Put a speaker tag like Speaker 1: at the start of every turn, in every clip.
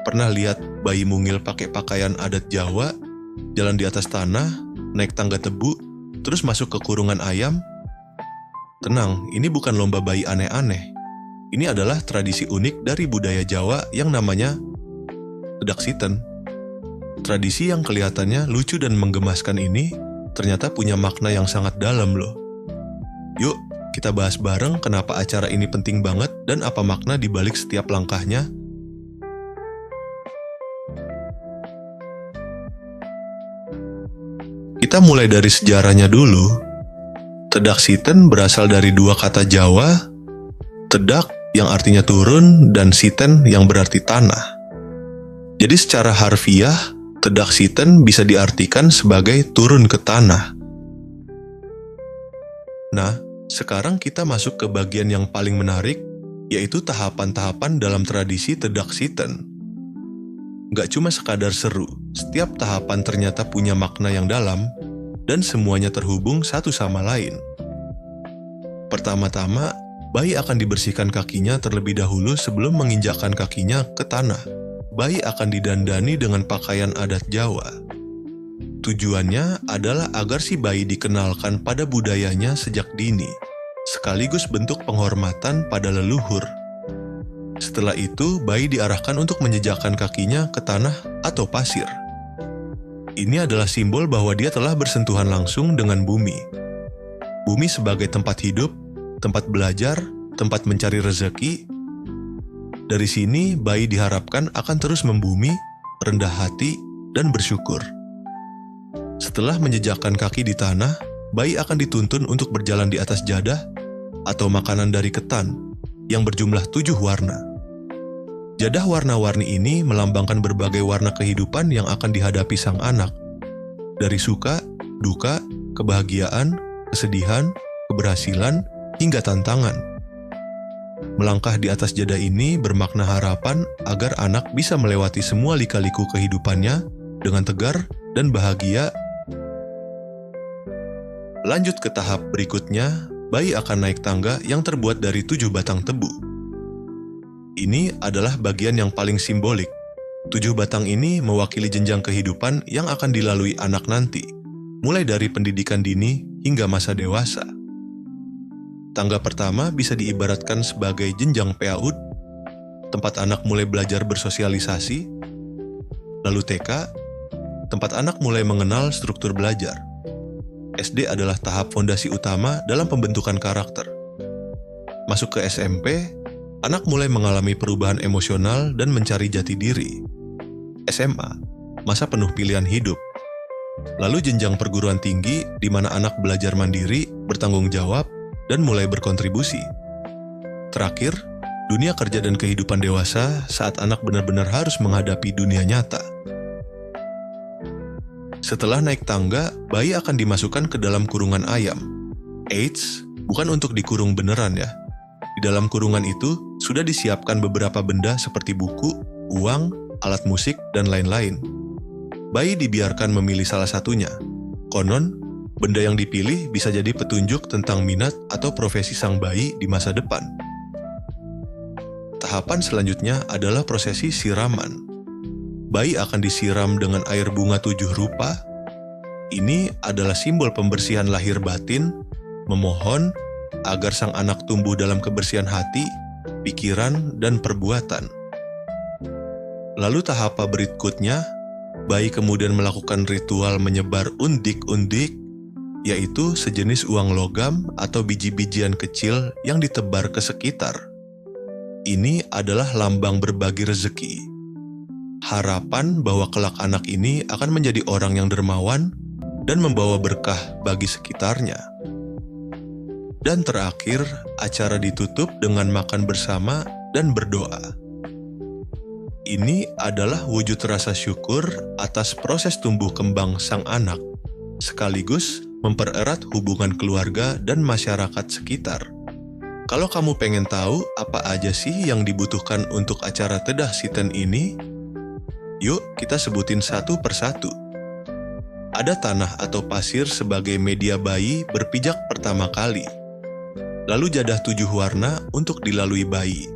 Speaker 1: Pernah lihat bayi mungil pakai pakaian adat Jawa, jalan di atas tanah, naik tangga tebu, terus masuk ke kurungan ayam? Tenang, ini bukan lomba bayi aneh-aneh. Ini adalah tradisi unik dari budaya Jawa yang namanya tedaksiten. Tradisi yang kelihatannya lucu dan menggemaskan ini ternyata punya makna yang sangat dalam loh. Yuk, kita bahas bareng kenapa acara ini penting banget dan apa makna di balik setiap langkahnya. Kita mulai dari sejarahnya dulu. Tedaksiten berasal dari dua kata Jawa, tedak yang artinya turun dan siten yang berarti tanah. Jadi secara harfiah, tedaksiten bisa diartikan sebagai turun ke tanah. Nah, sekarang kita masuk ke bagian yang paling menarik, yaitu tahapan-tahapan dalam tradisi tedaksiten. Gak cuma sekadar seru, setiap tahapan ternyata punya makna yang dalam, dan semuanya terhubung satu sama lain. Pertama-tama, bayi akan dibersihkan kakinya terlebih dahulu sebelum menginjakkan kakinya ke tanah. Bayi akan didandani dengan pakaian adat Jawa. Tujuannya adalah agar si bayi dikenalkan pada budayanya sejak dini, sekaligus bentuk penghormatan pada leluhur. Setelah itu, bayi diarahkan untuk menjejakkan kakinya ke tanah atau pasir. Ini adalah simbol bahwa dia telah bersentuhan langsung dengan bumi. Bumi sebagai tempat hidup, tempat belajar, tempat mencari rezeki. Dari sini, bayi diharapkan akan terus membumi, rendah hati, dan bersyukur. Setelah menjejakkan kaki di tanah, bayi akan dituntun untuk berjalan di atas jadah atau makanan dari ketan yang berjumlah 7 warna. Jadah warna-warni ini melambangkan berbagai warna kehidupan yang akan dihadapi sang anak. Dari suka, duka, kebahagiaan, kesedihan, keberhasilan, hingga tantangan. Melangkah di atas jadah ini bermakna harapan agar anak bisa melewati semua lika-liku kehidupannya dengan tegar dan bahagia. Lanjut ke tahap berikutnya, bayi akan naik tangga yang terbuat dari 7 batang tebu. Ini adalah bagian yang paling simbolik. 7 batang ini mewakili jenjang kehidupan yang akan dilalui anak nanti, mulai dari pendidikan dini hingga masa dewasa. Tangga pertama bisa diibaratkan sebagai jenjang PAUD, tempat anak mulai belajar bersosialisasi. Lalu TK, tempat anak mulai mengenal struktur belajar. SD adalah tahap fondasi utama dalam pembentukan karakter. Masuk ke SMP, anak mulai mengalami perubahan emosional dan mencari jati diri. SMA, masa penuh pilihan hidup. Lalu jenjang perguruan tinggi di mana anak belajar mandiri, bertanggung jawab, dan mulai berkontribusi. Terakhir, dunia kerja dan kehidupan dewasa saat anak benar-benar harus menghadapi dunia nyata. Setelah naik tangga, bayi akan dimasukkan ke dalam kurungan ayam. Eits, bukan untuk dikurung beneran ya. Di dalam kurungan itu sudah disiapkan beberapa benda seperti buku, uang, alat musik, dan lain-lain. Bayi dibiarkan memilih salah satunya. Konon, benda yang dipilih bisa jadi petunjuk tentang minat atau profesi sang bayi di masa depan. Tahapan selanjutnya adalah prosesi siraman. Bayi akan disiram dengan air bunga 7 rupa. Ini adalah simbol pembersihan lahir batin, memohon agar sang anak tumbuh dalam kebersihan hati, pikiran, dan perbuatan. Lalu tahap berikutnya, bayi kemudian melakukan ritual menyebar undik-undik, yaitu sejenis uang logam atau biji-bijian kecil yang ditebar ke sekitar. Ini adalah lambang berbagi rezeki. Harapan bahwa kelak anak ini akan menjadi orang yang dermawan dan membawa berkah bagi sekitarnya. Dan terakhir, acara ditutup dengan makan bersama dan berdoa. Ini adalah wujud rasa syukur atas proses tumbuh kembang sang anak, sekaligus mempererat hubungan keluarga dan masyarakat sekitar. Kalau kamu pengen tahu apa aja sih yang dibutuhkan untuk acara tedaksiten ini, yuk kita sebutin satu persatu. Ada tanah atau pasir sebagai media bayi berpijak pertama kali. Lalu jadah 7 warna untuk dilalui bayi.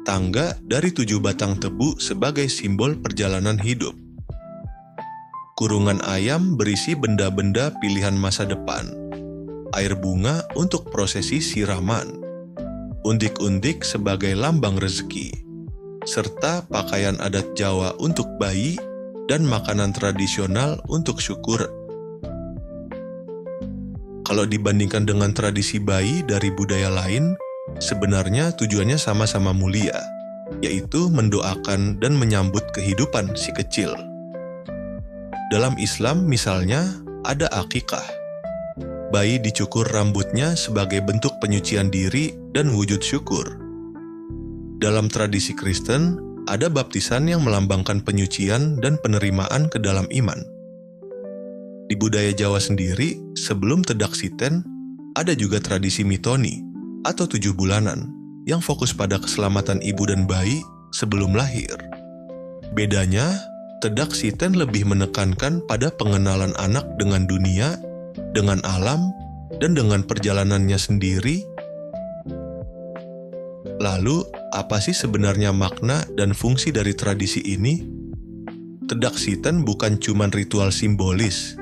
Speaker 1: tangga dari 7 batang tebu sebagai simbol perjalanan hidup. Kurungan ayam berisi benda-benda pilihan masa depan. Air bunga untuk prosesi siraman. Undik-undik sebagai lambang rezeki. Serta pakaian adat Jawa untuk bayi dan makanan tradisional untuk syukur. Kalau dibandingkan dengan tradisi bayi dari budaya lain, sebenarnya tujuannya sama-sama mulia, yaitu mendoakan dan menyambut kehidupan si kecil. Dalam Islam misalnya, ada akikah. Bayi dicukur rambutnya sebagai bentuk penyucian diri dan wujud syukur. Dalam tradisi Kristen, ada baptisan yang melambangkan penyucian dan penerimaan ke dalam iman. Di budaya Jawa sendiri, sebelum Tedaksiten, ada juga tradisi mitoni atau 7 bulanan yang fokus pada keselamatan ibu dan bayi sebelum lahir. Bedanya, Tedaksiten lebih menekankan pada pengenalan anak dengan dunia, dengan alam, dan dengan perjalanannya sendiri. Lalu, apa sih sebenarnya makna dan fungsi dari tradisi ini? Tedaksiten bukan cuma ritual simbolis.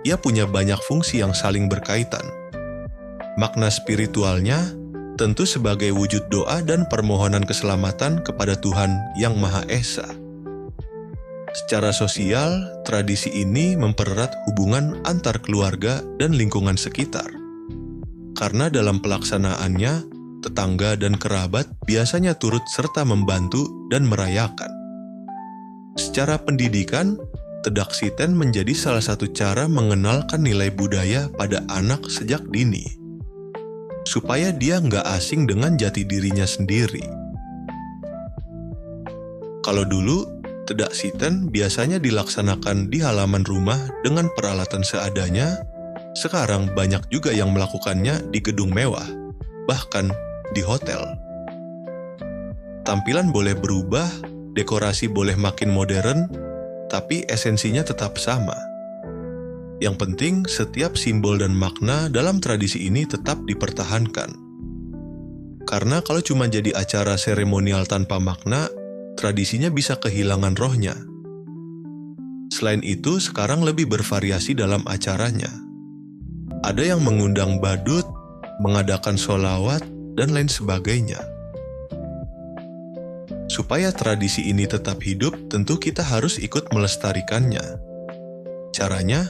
Speaker 1: Ia punya banyak fungsi yang saling berkaitan. Makna spiritualnya tentu sebagai wujud doa dan permohonan keselamatan kepada Tuhan Yang Maha Esa. Secara sosial, tradisi ini mempererat hubungan antar keluarga dan lingkungan sekitar. Karena dalam pelaksanaannya, tetangga dan kerabat biasanya turut serta membantu dan merayakan. Secara pendidikan, Tedaksiten menjadi salah satu cara mengenalkan nilai budaya pada anak sejak dini, supaya dia nggak asing dengan jati dirinya sendiri. Kalau dulu, Tedaksiten biasanya dilaksanakan di halaman rumah dengan peralatan seadanya. Sekarang banyak juga yang melakukannya di gedung mewah, bahkan di hotel. Tampilan boleh berubah, dekorasi boleh makin modern, tapi esensinya tetap sama. Yang penting, setiap simbol dan makna dalam tradisi ini tetap dipertahankan. Karena kalau cuma jadi acara seremonial tanpa makna, tradisinya bisa kehilangan rohnya. Selain itu, sekarang lebih bervariasi dalam acaranya. Ada yang mengundang badut, mengadakan sholawat, dan lain sebagainya. Supaya tradisi ini tetap hidup, tentu kita harus ikut melestarikannya. Caranya,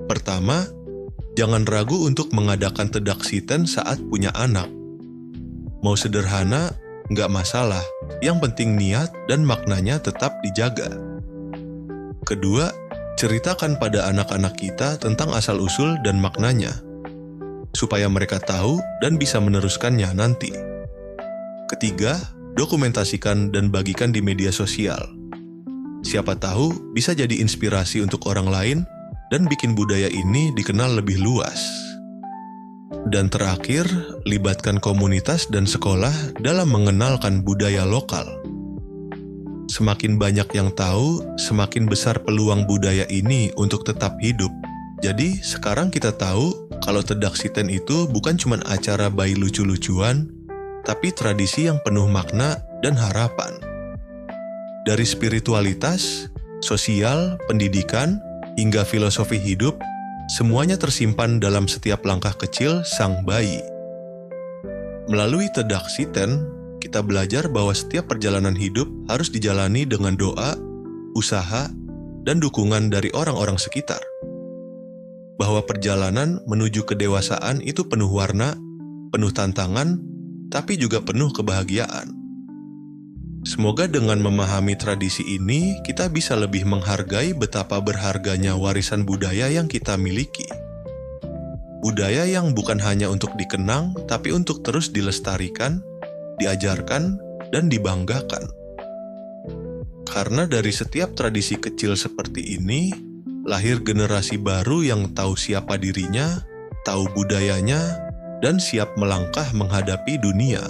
Speaker 1: pertama, jangan ragu untuk mengadakan Tedaksiten saat punya anak. Mau sederhana, nggak masalah, yang penting niat dan maknanya tetap dijaga. Kedua, ceritakan pada anak-anak kita tentang asal-usul dan maknanya, supaya mereka tahu dan bisa meneruskannya nanti. Ketiga, dokumentasikan dan bagikan di media sosial. Siapa tahu bisa jadi inspirasi untuk orang lain dan bikin budaya ini dikenal lebih luas. Dan terakhir, libatkan komunitas dan sekolah dalam mengenalkan budaya lokal. Semakin banyak yang tahu, semakin besar peluang budaya ini untuk tetap hidup. Jadi, sekarang kita tahu kalau Tedaksiten itu bukan cuma acara bayi lucu-lucuan, tapi tradisi yang penuh makna dan harapan. Dari spiritualitas, sosial, pendidikan, hingga filosofi hidup, semuanya tersimpan dalam setiap langkah kecil sang bayi. Melalui Tedaksiten, kita belajar bahwa setiap perjalanan hidup harus dijalani dengan doa, usaha, dan dukungan dari orang-orang sekitar. Bahwa perjalanan menuju kedewasaan itu penuh warna, penuh tantangan, tapi juga penuh kebahagiaan. Semoga dengan memahami tradisi ini, kita bisa lebih menghargai betapa berharganya warisan budaya yang kita miliki. Budaya yang bukan hanya untuk dikenang, tapi untuk terus dilestarikan, diajarkan, dan dibanggakan. Karena dari setiap tradisi kecil seperti ini, lahir generasi baru yang tahu siapa dirinya, tahu budayanya, dan siap melangkah menghadapi dunia.